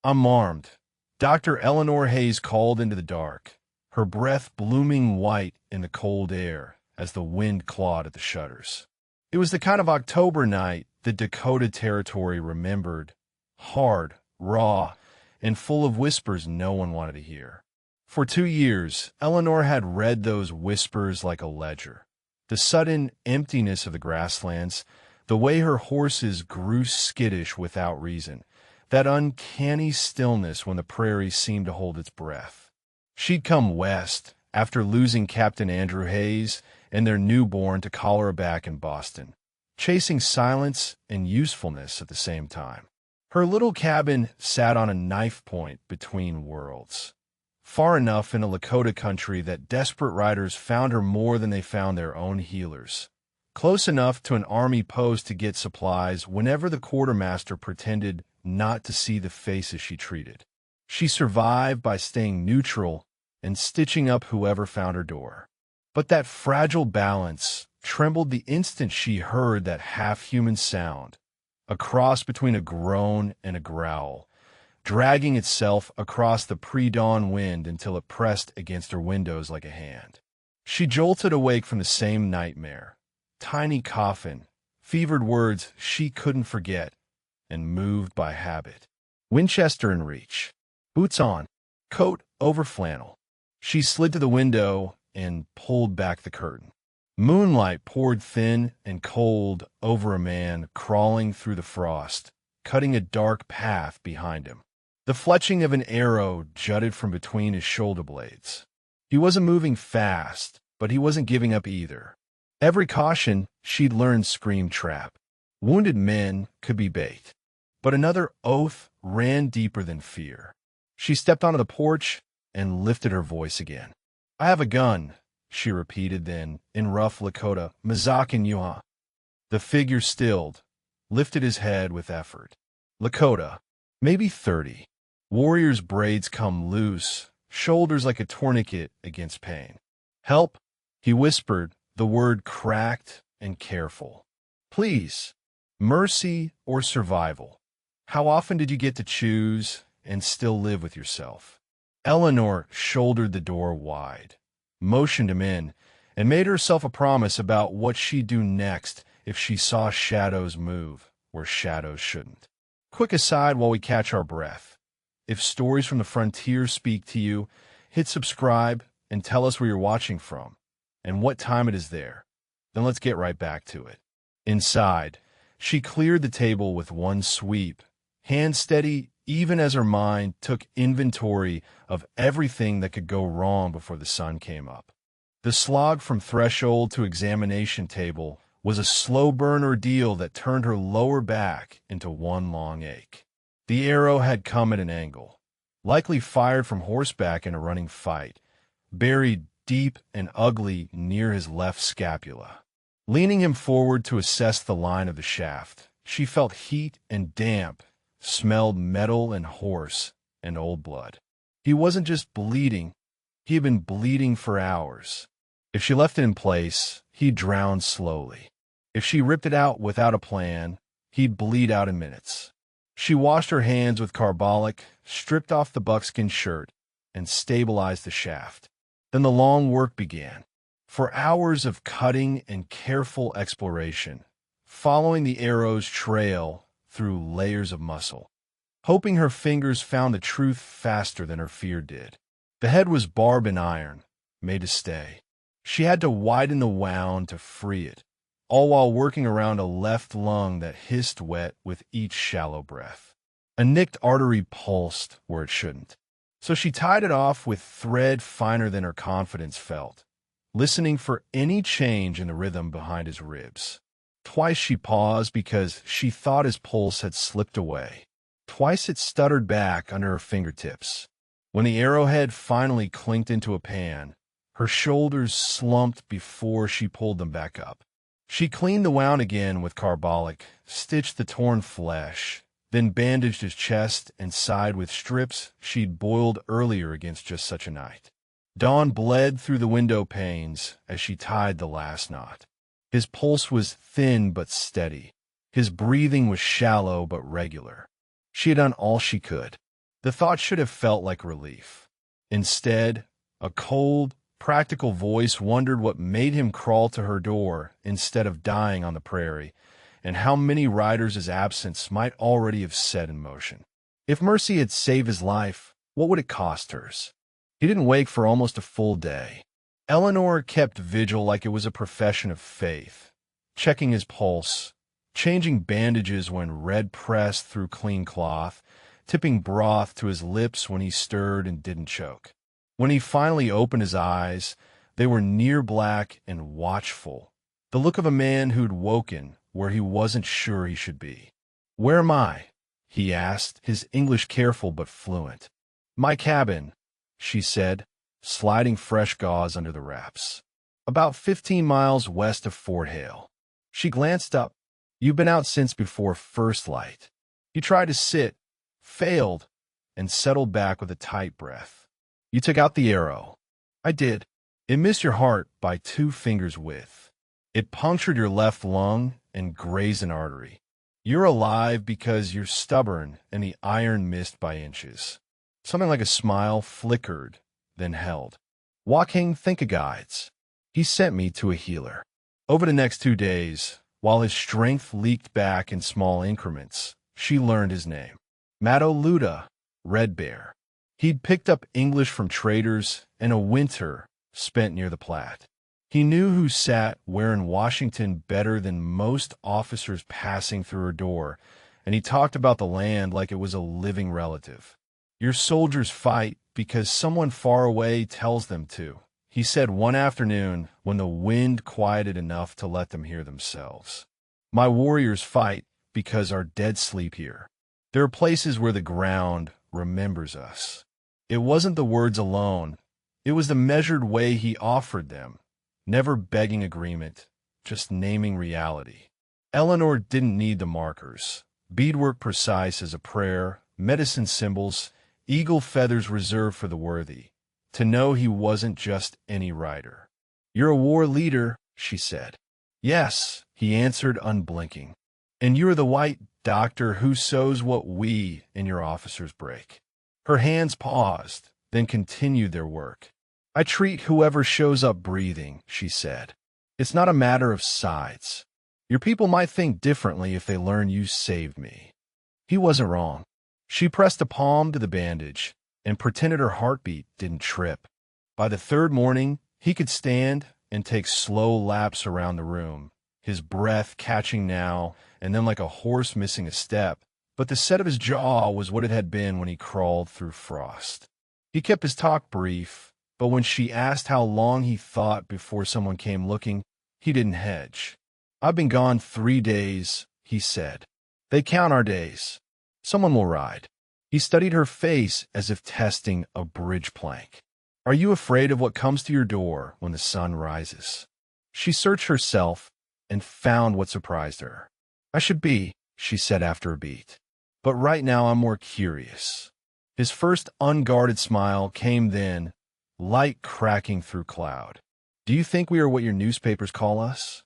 I'm armed. Dr. Eleanor Hayes called into the dark, her breath blooming white in the cold air as the wind clawed at the shutters. It was the kind of October night that Dakota Territory remembered, hard, raw, and full of whispers no one wanted to hear. For 2 years, Eleanor had read those whispers like a ledger. The sudden emptiness of the grasslands, the way her horses grew skittish without reason, that uncanny stillness when the prairie seemed to hold its breath. She'd come west after losing Captain Andrew Hayes and their newborn to cholera back in Boston, chasing silence and usefulness at the same time. Her little cabin sat on a knife point between worlds, far enough in a Lakota country that desperate riders found her more than they found their own healers, close enough to an army post to get supplies whenever the quartermaster pretended not to see the faces she treated. She survived by staying neutral and stitching up whoever found her door. But that fragile balance trembled the instant she heard that half-human sound, a cross between a groan and a growl, dragging itself across the pre-dawn wind until it pressed against her windows like a hand. She jolted awake from the same nightmare, tiny coffin, fevered words she couldn't forget, and moved by habit. Winchester in reach, boots on, coat over flannel. She slid to the window and pulled back the curtain. Moonlight poured thin and cold over a man crawling through the frost, cutting a dark path behind him. The fletching of an arrow jutted from between his shoulder blades. He wasn't moving fast, but he wasn't giving up either. Every caution she'd learned screamed trap. Wounded men could be bait. But another oath ran deeper than fear. She stepped onto the porch and lifted her voice again. "I have a gun," she repeated then, in rough Lakota, "Mazakin yuha." The figure stilled, lifted his head with effort. Lakota, maybe 30. Warrior's braids come loose, shoulders like a tourniquet against pain. "Help," he whispered, the word cracked and careful. "Please, mercy or survival. How often did you get to choose and still live with yourself?" Eleanor shouldered the door wide, motioned him in, and made herself a promise about what she'd do next if she saw shadows move where shadows shouldn't. Quick aside while we catch our breath. If stories from the frontier speak to you, hit subscribe and tell us where you're watching from and what time it is there. Then let's get right back to it. Inside, she cleared the table with one sweep, hand steady even as her mind took inventory of everything that could go wrong before the sun came up. The slog from threshold to examination table was a slow burn ordeal that turned her lower back into one long ache. The arrow had come at an angle, likely fired from horseback in a running fight, buried deep and ugly near his left scapula. Leaning him forward to assess the line of the shaft, she felt heat and damp, smelled metal and horse and old blood. He wasn't just bleeding, he had been bleeding for hours. If she left it in place, he'd drown slowly. If she ripped it out without a plan, he'd bleed out in minutes. She washed her hands with carbolic, stripped off the buckskin shirt, and stabilized the shaft. Then the long work began. For hours of cutting and careful exploration, following the arrow's trail through layers of muscle, hoping her fingers found the truth faster than her fear did. The head was barb and iron, made to stay. She had to widen the wound to free it, all while working around a left lung that hissed wet with each shallow breath. A nicked artery pulsed where it shouldn't. So she tied it off with thread finer than her confidence felt, listening for any change in the rhythm behind his ribs. Twice she paused because she thought his pulse had slipped away. Twice it stuttered back under her fingertips. When the arrowhead finally clinked into a pan, her shoulders slumped before she pulled them back up. She cleaned the wound again with carbolic, stitched the torn flesh, then bandaged his chest and side with strips she'd boiled earlier against just such a night. Dawn bled through the window panes as she tied the last knot. His pulse was thin but steady. His breathing was shallow but regular. She had done all she could. The thought should have felt like relief. Instead, a cold, practical voice wondered what made him crawl to her door instead of dying on the prairie, and how many riders his absence might already have set in motion. If Mercy had saved his life, what would it cost hers? He didn't wake for almost a full day. Eleanor kept vigil like it was a profession of faith, checking his pulse, changing bandages when red pressed through clean cloth, tipping broth to his lips when he stirred and didn't choke. When he finally opened his eyes, they were near black and watchful, the look of a man who'd woken where he wasn't sure he should be. "Where am I?" he asked, his English careful but fluent. "My cabin," she said, sliding fresh gauze under the wraps. "About 15 miles west of Fort Hale." She glanced up. "You've been out since before first light." He tried to sit, failed, and settled back with a tight breath. "You took out the arrow." "I did. It missed your heart by 2 fingers' width. It punctured your left lung and grazed an artery. You're alive because you're stubborn and the iron missed by inches." Something like a smile flickered, then held. "Joaquin, think of guides. He sent me to a healer." Over the next 2 days, while his strength leaked back in small increments, she learned his name. Mato Luda, Red Bear. He'd picked up English from traders and a winter spent near the Platte. He knew who sat where in Washington better than most officers passing through her door, and he talked about the land like it was a living relative. "Your soldiers fight because someone far away tells them to," he said one afternoon when the wind quieted enough to let them hear themselves. "My warriors fight because our dead sleep here. There are places where the ground remembers us." It wasn't the words alone. It was the measured way he offered them, never begging agreement, just naming reality. Eleanor didn't need the markers. Beadwork precise as a prayer, medicine symbols, eagle feathers reserved for the worthy. To know he wasn't just any rider. "You're a war leader," she said. "Yes," he answered unblinking. "And you're the white doctor who sews what we and your officers break." Her hands paused, then continued their work. "I treat whoever shows up breathing," she said. "It's not a matter of sides. Your people might think differently if they learn you saved me." He wasn't wrong. She pressed a palm to the bandage and pretended her heartbeat didn't trip. By the 3rd morning, he could stand and take slow laps around the room, his breath catching now and then like a horse missing a step, but the set of his jaw was what it had been when he crawled through frost. He kept his talk brief, but when she asked how long he thought before someone came looking, he didn't hedge. "I've been gone 3 days," he said. "They count our days. Someone will ride." He studied her face as if testing a bridge plank. "Are you afraid of what comes to your door when the sun rises?" She searched herself and found what surprised her. "I should be," she said after a beat. "But right now I'm more curious." His first unguarded smile came then, light cracking through cloud. "Do you think we are what your newspapers call us?"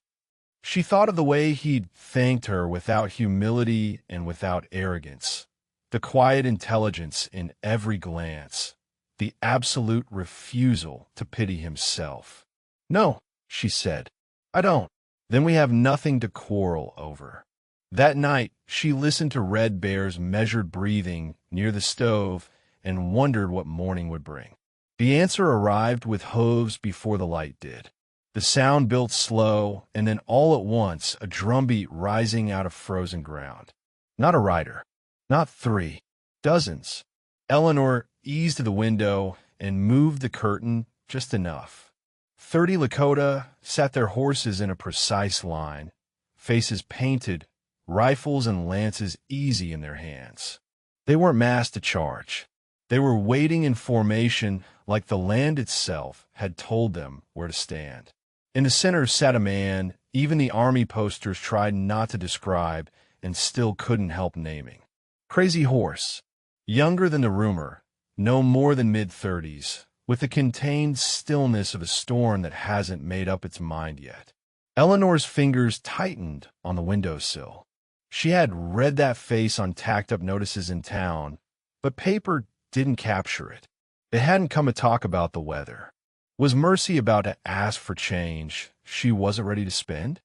She thought of the way he'd thanked her without humility and without arrogance, the quiet intelligence in every glance, the absolute refusal to pity himself. "No," she said, "I don't." "Then we have nothing to quarrel over." That night, she listened to Red Bear's measured breathing near the stove and wondered what morning would bring. The answer arrived with hooves before the light did. The sound built slow, and then all at once a drumbeat rising out of frozen ground. Not a rider. Not 3. Dozens. Eleanor eased to the window and moved the curtain just enough. 30 Lakota sat their horses in a precise line, faces painted, rifles and lances easy in their hands. They weren't massed to charge. They were waiting in formation like the land itself had told them where to stand. In the center sat a man even the army posters tried not to describe and still couldn't help naming. Crazy Horse, younger than the rumor, no more than mid-30s, with the contained stillness of a storm that hasn't made up its mind yet. Eleanor's fingers tightened on the windowsill. She had read that face on tacked-up notices in town, But paper didn't capture it. It hadn't come to talk about the weather. Was Mercy about to ask for change she wasn't ready to spend?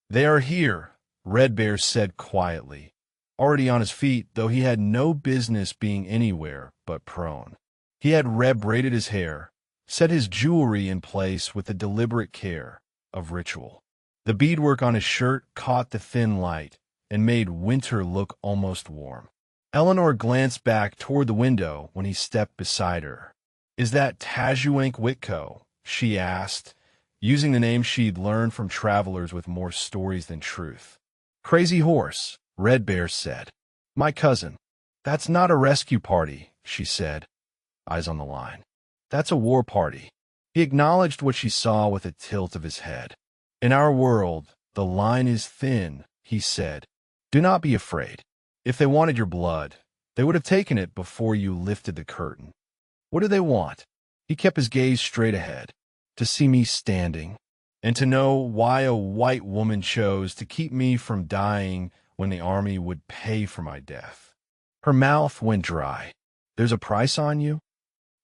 "They are here," Red Bear said quietly, already on his feet, though he had no business being anywhere but prone. He had braided his hair, set his jewelry in place with the deliberate care of ritual. The beadwork on his shirt caught the thin light and made winter look almost warm. Eleanor glanced back toward the window when he stepped beside her. "Is that Tajuank Whitco?" she asked, using the name she'd learned from travelers with more stories than truth. "Crazy Horse," Red Bear said. "My cousin." "That's not a rescue party," she said, eyes on the line. "That's a war party." He acknowledged what she saw with a tilt of his head. "In our world, the line is thin," he said. "Do not be afraid. If they wanted your blood, they would have taken it before you lifted the curtain. What do they want?" He kept his gaze straight ahead. "To see me standing, and to know why a white woman chose to keep me from dying when the army would pay for my death." Her mouth went dry. "There's a price on you?"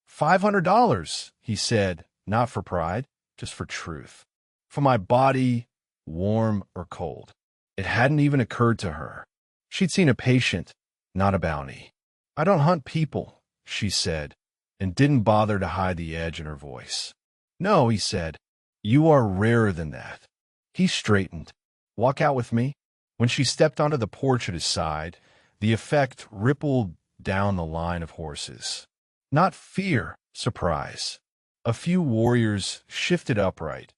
$500, he said, not for pride, just for truth. "For my body, warm or cold." It hadn't even occurred to her. She'd seen a patient, not a bounty. "I don't hunt people," she said, and didn't bother to hide the edge in her voice. "No," he said, "you are rarer than that." He straightened. "Walk out with me?" When she stepped onto the porch at his side, the effect rippled down the line of horses. Not fear, surprise. A few warriors shifted upright,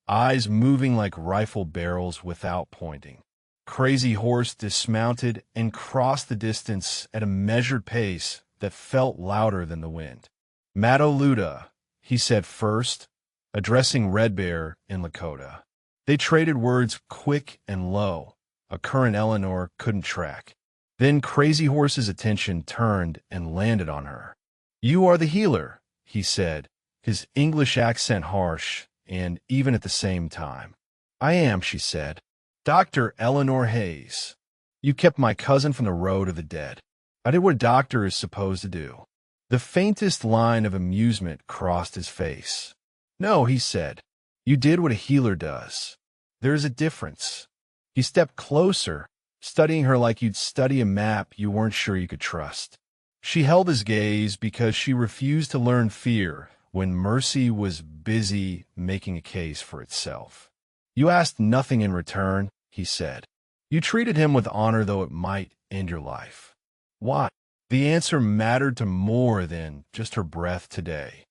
eyes moving like rifle barrels without pointing. Crazy Horse dismounted and crossed the distance at a measured pace that felt louder than the wind. "Madoluda," he said first, addressing Red Bear in Lakota. They traded words quick and low, a current Eleanor couldn't track. Then Crazy Horse's attention turned and landed on her. "You are the healer," he said, his English accent harsh and even at the same time. "I am," she said. "Dr. Eleanor Hayes. You kept my cousin from the road of the dead." "I did what a doctor is supposed to do." The faintest line of amusement crossed his face. "No," he said. "You did what a healer does. There is a difference." He stepped closer, studying her like you'd study a map you weren't sure you could trust. She held his gaze because she refused to learn fear when mercy was busy making a case for itself. "You asked nothing in return," he said. "You treated him with honor, though it might end your life." "Why?" The answer mattered to more than just her breath today.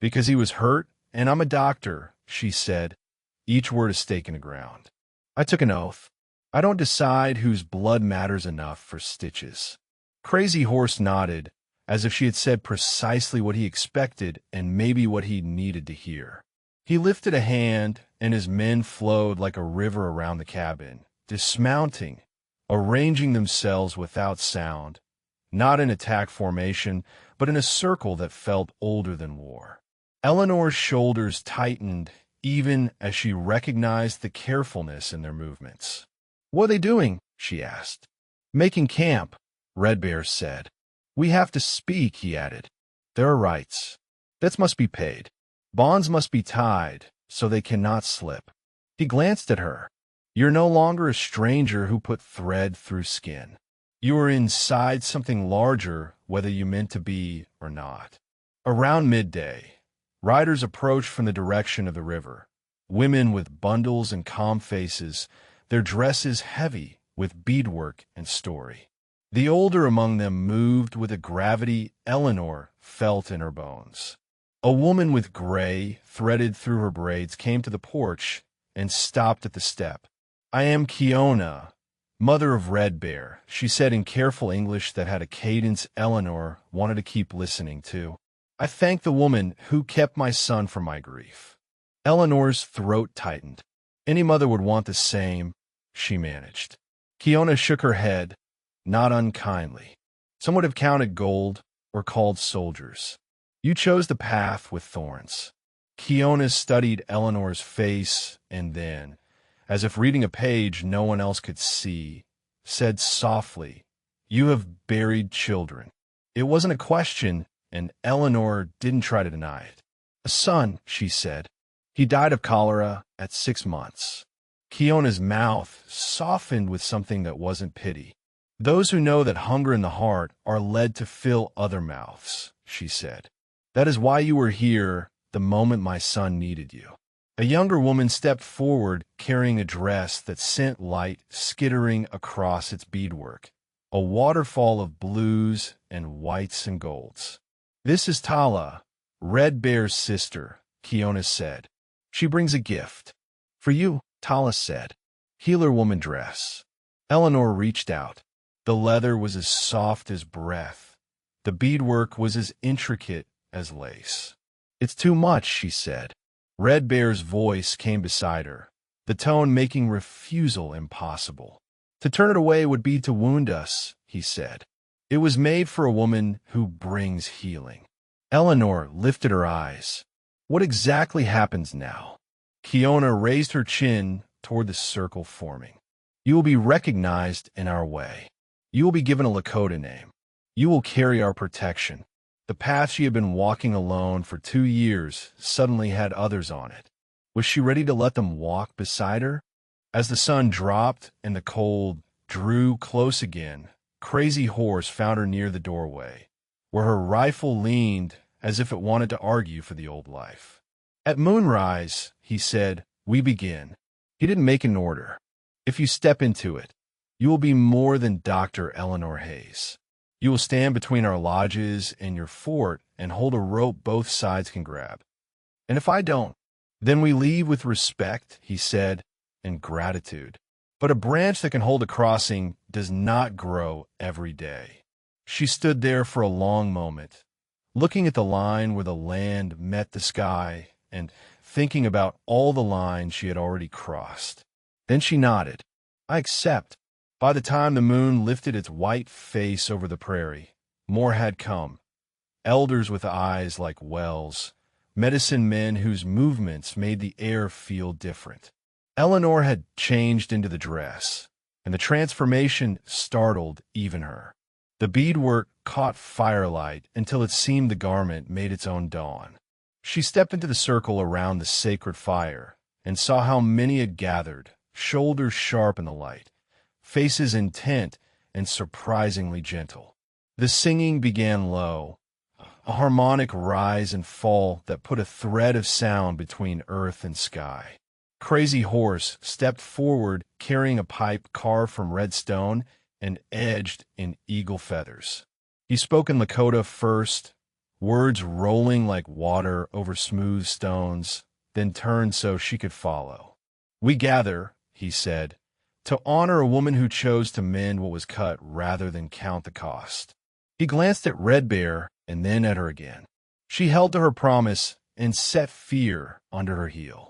"Because he was hurt, and I'm a doctor," she said, each word a stake in the ground. "I took an oath. I don't decide whose blood matters enough for stitches." Crazy Horse nodded, as if she had said precisely what he expected and maybe what he needed to hear. He lifted a hand, and his men flowed like a river around the cabin, dismounting, arranging themselves without sound, not in attack formation, but in a circle that felt older than war. Eleanor's shoulders tightened even as she recognized the carefulness in their movements. "What are they doing?" she asked. "Making camp," Red Bear said. "We have to speak," he added. "There are rights. Debts must be paid. Bonds must be tied so they cannot slip." He glanced at her. "You're no longer a stranger who put thread through skin. You are inside something larger, whether you meant to be or not." Around midday, riders approached from the direction of the river, women with bundles and calm faces, their dresses heavy with beadwork and story. The older among them moved with a gravity Eleanor felt in her bones. A woman with gray threaded through her braids came to the porch and stopped at the step. "I am Kiona, mother of Red Bear," she said in careful English that had a cadence Eleanor wanted to keep listening to. "I thank the woman who kept my son from my grief." Eleanor's throat tightened. Any mother would want the same, she managed. Kiona shook her head, not unkindly. Some would have counted gold or called soldiers. You chose the path with thorns. Kiona studied Eleanor's face and then, as if reading a page no one else could see, said softly, "You have buried children." It wasn't a question, and Eleanor didn't try to deny it. "A son," she said. "He died of cholera at 6 months." Kiona's mouth softened with something that wasn't pity. "Those who know that hunger in the heart are led to fill other mouths," she said. "That is why you were here the moment my son needed you." A younger woman stepped forward carrying a dress that sent light skittering across its beadwork, a waterfall of blues and whites and golds. "This is Tala, Red Bear's sister," Kiona said. "She brings a gift." "For you," Tala said. "Healer woman dress." Eleanor reached out. The leather was as soft as breath. The beadwork was as intricate as lace. "It's too much," she said. Red Bear's voice came beside her, the tone making refusal impossible. "To turn it away would be to wound us," he said. "It was made for a woman who brings healing." Eleanor lifted her eyes. "What exactly happens now?" Kiona raised her chin toward the circle forming. "You will be recognized in our way. You will be given a Lakota name. You will carry our protection." The path she had been walking alone for 2 years suddenly had others on it. Was she ready to let them walk beside her? As the sun dropped and the cold drew close again, Crazy Horse found her near the doorway, where her rifle leaned as if it wanted to argue for the old life. "At moonrise," he said, "we begin." He didn't make an order. "If you step into it, you will be more than Dr. Eleanor Hayes. You will stand between our lodges and your fort and hold a rope both sides can grab. And if I don't, then we leave with respect," he said, "and gratitude. But a branch that can hold a crossing does not grow every day." She stood there for a long moment, looking at the line where the land met the sky and thinking about all the lines she had already crossed. Then she nodded. "I accept." By the time the moon lifted its white face over the prairie, more had come. Elders with eyes like wells, medicine men whose movements made the air feel different. Eleanor had changed into the dress, and the transformation startled even her. The beadwork caught firelight until it seemed the garment made its own dawn. She stepped into the circle around the sacred fire and saw how many had gathered, shoulders sharp in the light, faces intent and surprisingly gentle. The singing began low, a harmonic rise and fall that put a thread of sound between earth and sky. Crazy Horse stepped forward carrying a pipe carved from red stone and edged in eagle feathers. He spoke in Lakota first, words rolling like water over smooth stones, then turned so she could follow. "We gather," he said, "to honor a woman who chose to mend what was cut rather than count the cost." He glanced at Red Bear and then at her again. She held to her promise and set fear under her heel.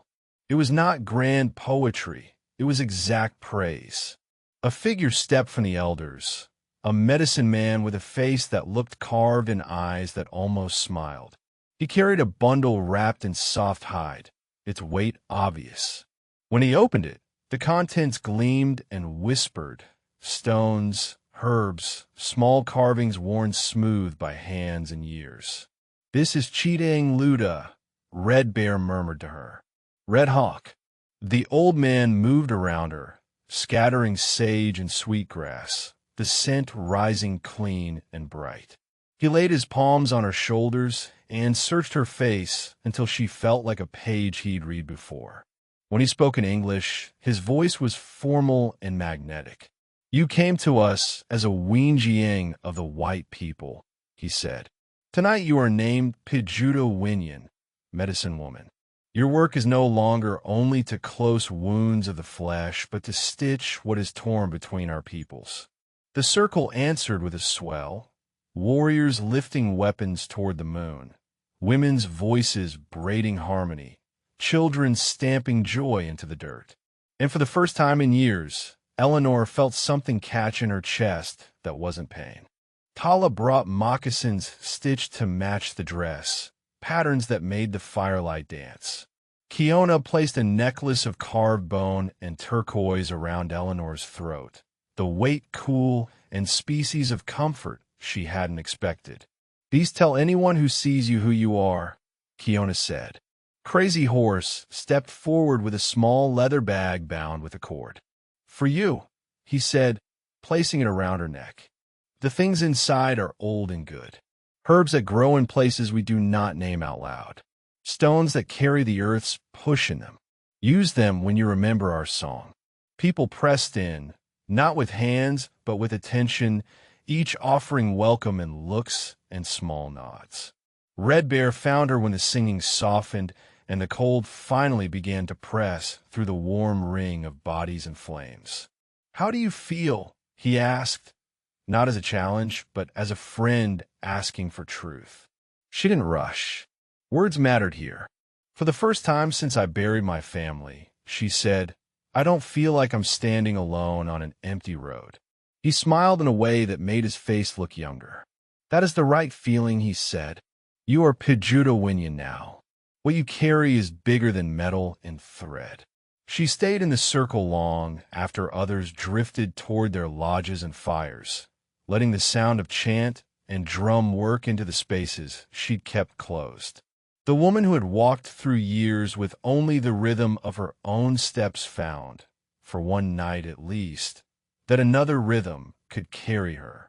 It was not grand poetry, it was exact praise. A figure stepped from the elders, a medicine man with a face that looked carved and eyes that almost smiled. He carried a bundle wrapped in soft hide, its weight obvious. When he opened it, the contents gleamed and whispered, stones, herbs, small carvings worn smooth by hands and years. "This is Chidang Luda," Red Bear murmured to her. "Red Hawk." The old man moved around her, scattering sage and sweetgrass, the scent rising clean and bright. He laid his palms on her shoulders and searched her face until she felt like a page he'd read before. When he spoke in English, his voice was formal and magnetic. "You came to us as a Wenjiang of the white people," he said. "Tonight you are named Pijuta Winyan, medicine woman. Your work is no longer only to close wounds of the flesh, but to stitch what is torn between our peoples." The circle answered with a swell, warriors lifting weapons toward the moon, women's voices braiding harmony, children stamping joy into the dirt. And for the first time in years, Eleanor felt something catch in her chest that wasn't pain. Tala brought moccasins stitched to match the dress, patterns that made the firelight dance. Kiona placed a necklace of carved bone and turquoise around Eleanor's throat, the weight cool and species of comfort she hadn't expected. "These tell anyone who sees you who you are," Kiona said. Crazy Horse stepped forward with a small leather bag bound with a cord. "For you," he said, placing it around her neck. "The things inside are old and good. Herbs that grow in places we do not name out loud. Stones that carry the earth's push in them. Use them when you remember our song." People pressed in, not with hands, but with attention, each offering welcome in looks and small nods. Red Bear found her when the singing softened and the cold finally began to press through the warm ring of bodies and flames. "How do you feel?" he asked, not as a challenge, but as a friend asking for truth. She didn't rush. Words mattered here. "For the first time since I buried my family," she said, "I don't feel like I'm standing alone on an empty road." He smiled in a way that made his face look younger. "That is the right feeling," he said. "You are Pidgeotto now. What you carry is bigger than metal and thread." She stayed in the circle long after others drifted toward their lodges and fires, letting the sound of chant and drum work into the spaces she'd kept closed. The woman who had walked through years with only the rhythm of her own steps found, for one night at least, that another rhythm could carry her.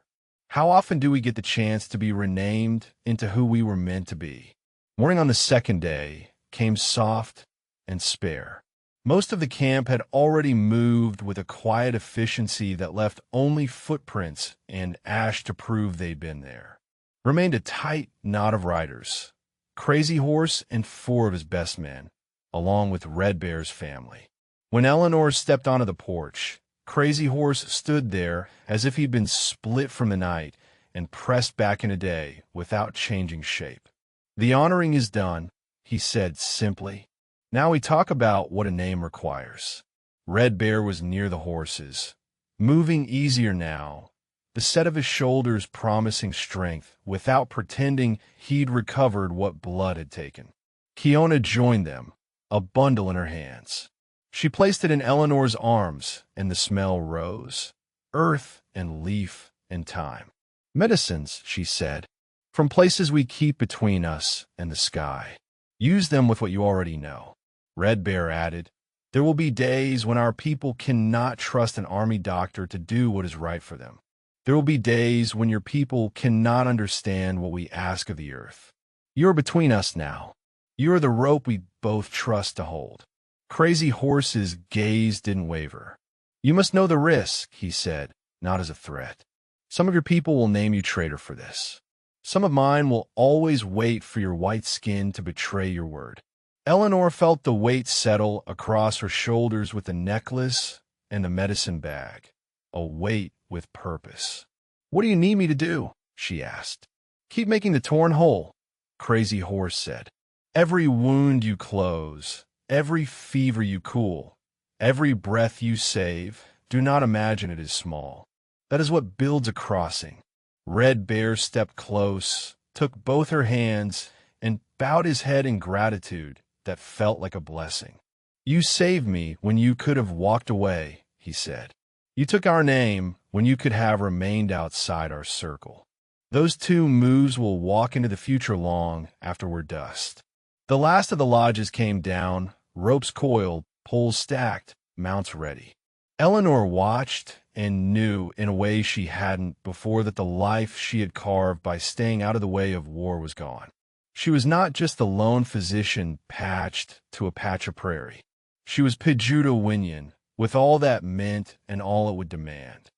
How often do we get the chance to be renamed into who we were meant to be? Morning on the second day came soft and spare. Most of the camp had already moved with a quiet efficiency that left only footprints and ash to prove they'd been there. Remained a tight knot of riders, Crazy Horse and 4 of his best men, along with Red Bear's family. When Eleanor stepped onto the porch, Crazy Horse stood there as if he'd been split from the night and pressed back in a day without changing shape. "The honoring is done," he said simply. "Now we talk about what a name requires." Red Bear was near the horses, moving easier now, the set of his shoulders promising strength without pretending he'd recovered what blood had taken. Kiona joined them, a bundle in her hands. She placed it in Eleanor's arms, and the smell rose. Earth and leaf and time. "Medicines," she said, "from places we keep between us and the sky. Use them with what you already know." Red Bear added, "There will be days when our people cannot trust an army doctor to do what is right for them. There will be days when your people cannot understand what we ask of the earth. You are between us now. You are the rope we both trust to hold." Crazy Horse's gaze didn't waver. "You must know the risk," he said, not as a threat. "Some of your people will name you traitor for this. Some of mine will always wait for your white skin to betray your word." Eleanor felt the weight settle across her shoulders with the necklace and the medicine bag, a weight with purpose. "What do you need me to do?" she asked. "Keep making the torn whole," Crazy Horse said. "Every wound you close, every fever you cool, every breath you save, do not imagine it is small. That is what builds a crossing." Red Bear stepped close, took both her hands, and bowed his head in gratitude that felt like a blessing. "You saved me when you could have walked away," he said. "You took our name when you could have remained outside our circle. Those 2 moves will walk into the future long after we're dust." The last of the lodges came down, ropes coiled, poles stacked, mounts ready. Eleanor watched and knew in a way she hadn't before that the life she had carved by staying out of the way of war was gone. She was not just the lone physician patched to a patch of prairie. She was Pidgeotto, with all that meant and all it would demand.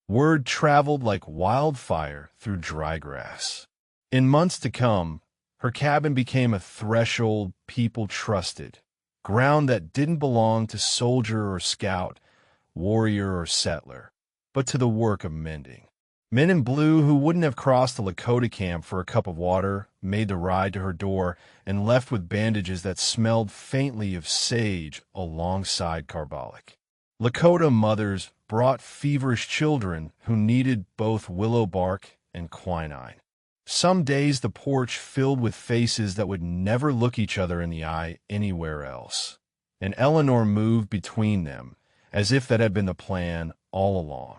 Word traveled like wildfire through dry grass. In months to come, her cabin became a threshold people trusted, ground that didn't belong to soldier or scout, warrior or settler, but to the work of mending. Men in blue who wouldn't have crossed the Lakota camp for a cup of water made the ride to her door and left with bandages that smelled faintly of sage alongside carbolic. Lakota mothers brought feverish children who needed both willow bark and quinine. Some days the porch filled with faces that would never look each other in the eye anywhere else, and Eleanor moved between them as if that had been the plan all along.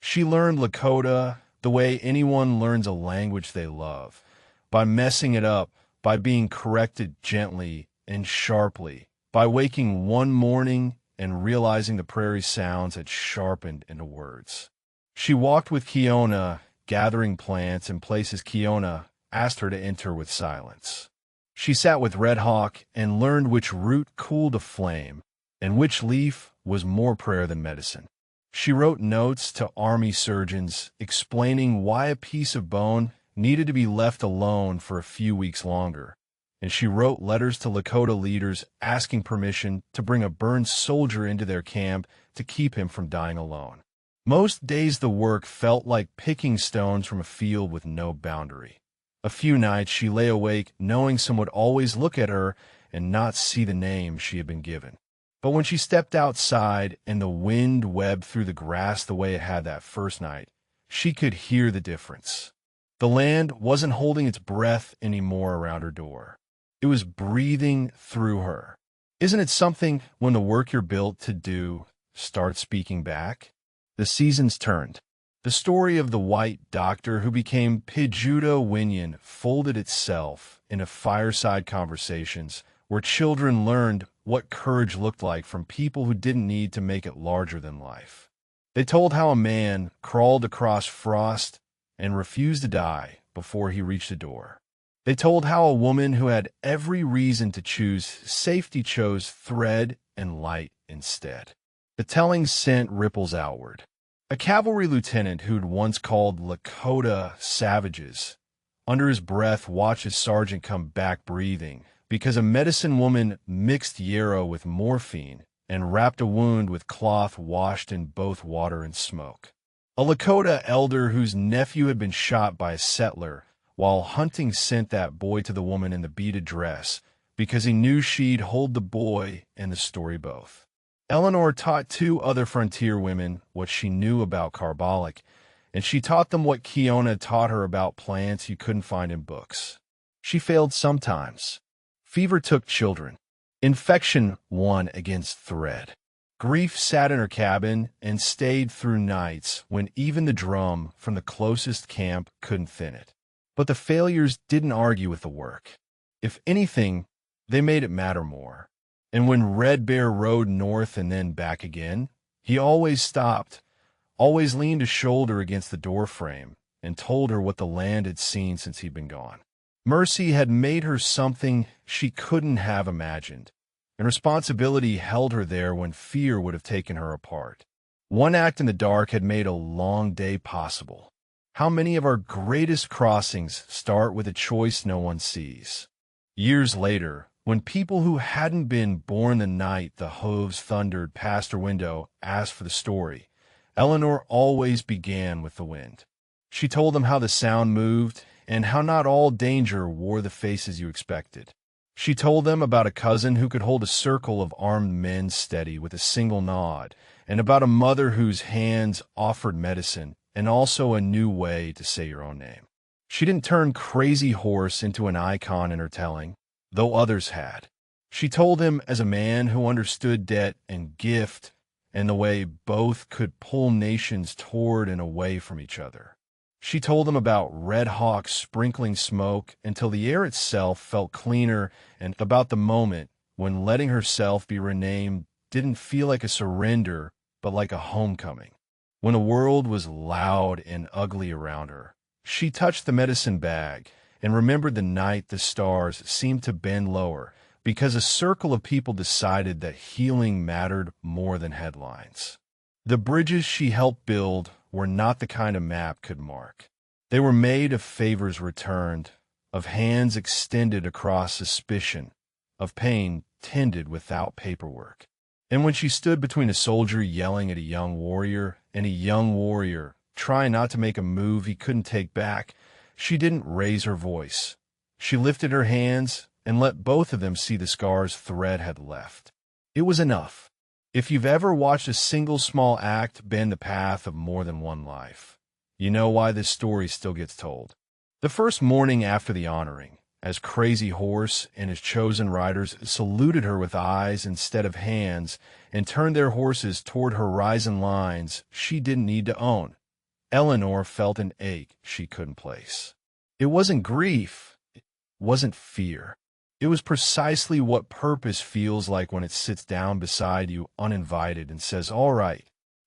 She learned Lakota, the way anyone learns a language they love, by messing it up, by being corrected gently and sharply, by waking one morning and realizing the prairie sounds had sharpened into words. She walked with Kiona, gathering plants in places Kiona asked her to enter with silence. She sat with Red Hawk and learned which root cooled a flame and which leaf was more prayer than medicine. She wrote notes to army surgeons explaining why a piece of bone needed to be left alone for a few weeks longer, and she wrote letters to Lakota leaders asking permission to bring a burned soldier into their camp to keep him from dying alone. Most days the work felt like picking stones from a field with no boundary. A few nights she lay awake knowing someone would always look at her and not see the name she had been given. But when she stepped outside and the wind webbed through the grass the way it had that first night, she could hear the difference. The land wasn't holding its breath anymore around her door. It was breathing through her. Isn't it something when the work you're built to do starts speaking back? The seasons turned. The story of the white doctor who became Pijudo Winyan folded itself into fireside conversations where children learned what courage looked like from people who didn't need to make it larger than life. They told how a man crawled across frost and refused to die before he reached the door. They told how a woman who had every reason to choose safety chose thread and light instead. The telling sent ripples outward. A cavalry lieutenant who'd once called Lakota savages, under his breath watched his sergeant come back breathing because a medicine woman mixed yarrow with morphine and wrapped a wound with cloth washed in both water and smoke. A Lakota elder whose nephew had been shot by a settler while hunting sent that boy to the woman in the beaded dress because he knew she'd hold the boy and the story both. Eleanor taught 2 other frontier women what she knew about carbolic, and she taught them what Kiona taught her about plants you couldn't find in books. She failed sometimes. Fever took children. Infection won against thread. Grief sat in her cabin and stayed through nights when even the drum from the closest camp couldn't thin it. But the failures didn't argue with the work. If anything, they made it matter more. And when Red Bear rode north and then back again, he always stopped, always leaned a shoulder against the doorframe, and told her what the land had seen since he'd been gone. Mercy had made her something she couldn't have imagined, and responsibility held her there when fear would have taken her apart. One act in the dark had made a long day possible. How many of our greatest crossings start with a choice no one sees? Years later, when people who hadn't been born the night the hooves thundered past her window asked for the story, Eleanor always began with the wind. She told them how the sound moved and how not all danger wore the faces you expected. She told them about a cousin who could hold a circle of armed men steady with a single nod, and about a mother whose hands offered medicine and also a new way to say your own name. She didn't turn Crazy Horse into an icon in her telling, though others had. She told him as a man who understood debt and gift and the way both could pull nations toward and away from each other. She told them about Red Hawk sprinkling smoke until the air itself felt cleaner, and about the moment when letting herself be renamed didn't feel like a surrender, but like a homecoming. When the world was loud and ugly around her, she touched the medicine bag and remembered the night the stars seemed to bend lower because a circle of people decided that healing mattered more than headlines. The bridges she helped build were not the kind a map could mark. They were made of favors returned, of hands extended across suspicion, of pain tended without paperwork. And when she stood between a soldier yelling at a young warrior and a young warrior trying not to make a move he couldn't take back, she didn't raise her voice. She lifted her hands and let both of them see the scars thread had left. It was enough. If you've ever watched a single small act bend the path of more than one life, you know why this story still gets told. The first morning after the honoring, as Crazy Horse and his chosen riders saluted her with eyes instead of hands and turned their horses toward horizon lines she didn't need to own, Eleanor felt an ache she couldn't place. It wasn't grief. It wasn't fear. It was precisely what purpose feels like when it sits down beside you uninvited and says, "All right,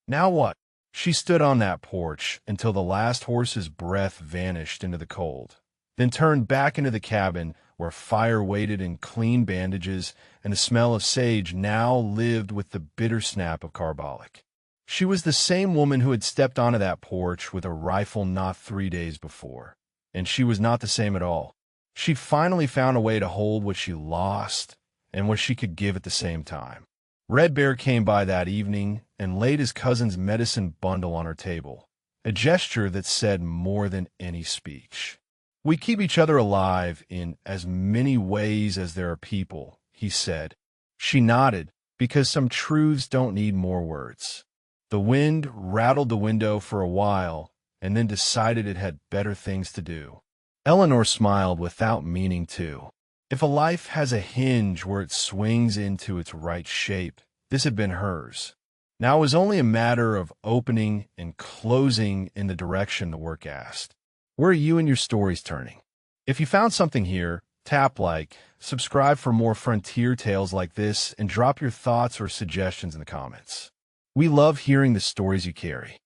now what?" She stood on that porch until the last horse's breath vanished into the cold, then turned back into the cabin where fire waited in clean bandages and the smell of sage now lived with the bitter snap of carbolic. She was the same woman who had stepped onto that porch with a rifle not 3 days before, and she was not the same at all. She'd finally found a way to hold what she lost and what she could give at the same time. Red Bear came by that evening and laid his cousin's medicine bundle on her table, a gesture that said more than any speech. "We keep each other alive in as many ways as there are people," he said. She nodded, because some truths don't need more words. The wind rattled the window for a while and then decided it had better things to do. Eleanor smiled without meaning to. If a life has a hinge where it swings into its right shape, this had been hers. Now it was only a matter of opening and closing in the direction the work asked. Where are you and your stories turning? If you found something here, tap like, subscribe for more frontier tales like this, and drop your thoughts or suggestions in the comments. We love hearing the stories you carry.